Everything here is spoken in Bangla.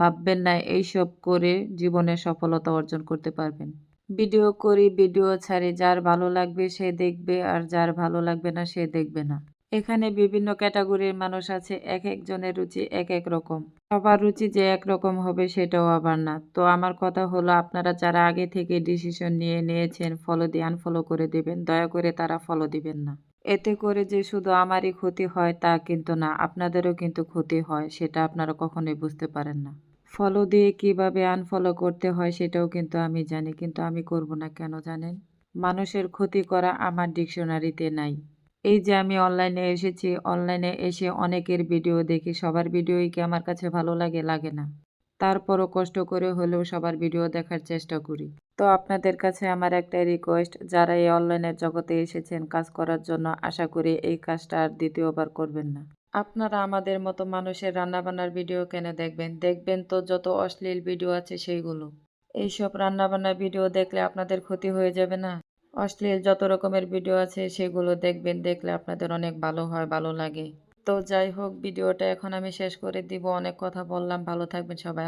ভাববেন না এইসব করে জীবনে সফলতা অর্জন করতে পারবেন। ভিডিও করি, ভিডিও ছাড়ি, যার ভালো লাগবে সে দেখবে আর যার ভালো লাগবে না সে দেখবে না। এখানে বিভিন্ন ক্যাটাগরির মানুষ আছে, একেকজনের রুচি একেক রকম। সবার রুচি যে একরকম হবে সেটাও আবার না। তো আমার কথা হলো আপনারা যারা আগে থেকে ডিসিশন নিয়েছেন ফলো দিয়ে আনফলো করে দিবেন, দয়া করে তারা ফলো দিবেন না। এতে করে যে শুধু আমারই ক্ষতি হয় তা কিন্তু না, আপনাদেরও কিন্তু ক্ষতি হয়, সেটা আপনারা কখনোই বুঝতে পারেন না। ফলো দিয়ে কিভাবে আনফলো করতে হয় সেটাও কিন্তু আমি জানি, কিন্তু আমি করব না কেন জানেন? মানুষের ক্ষতি করা আমার ডিকশনারিতে নাই। এই যে আমি অনলাইনে এসেছি, অনলাইনে এসে অনেকের ভিডিও দেখি, সবার ভিডিওই কি আমার কাছে ভালো লাগে? লাগে না। তারপরও কষ্ট করে হলেও সবার ভিডিও দেখার চেষ্টা করি। তো আপনাদের কাছে আমার একটাই রিকোয়েস্ট, যারা এই অনলাইনের জগতে এসেছেন কাজ করার জন্য, আশা করি এই কাজটা আর দ্বিতীয়বার করবেন না। আপনারা আমাদের মতো মানুষের রান্নাবান্নার ভিডিও কেন দেখবেন? দেখবেন তো যত অশ্লীল ভিডিও আছে সেইগুলো। এইসব রান্নাবান্নার ভিডিও দেখলে আপনাদের ক্ষতি হয়ে যাবে না? অশ্লীল যত রকমের ভিডিও আছে সেগুলো দেখবেন, দেখলে আপনাদের অনেক ভালো হয়, ভালো লাগে। তো যাই হোক, ভিডিওটা এখন আমি শেষ করে দিব। অনেক কথা বললাম। ভালো থাকবেন সবাই।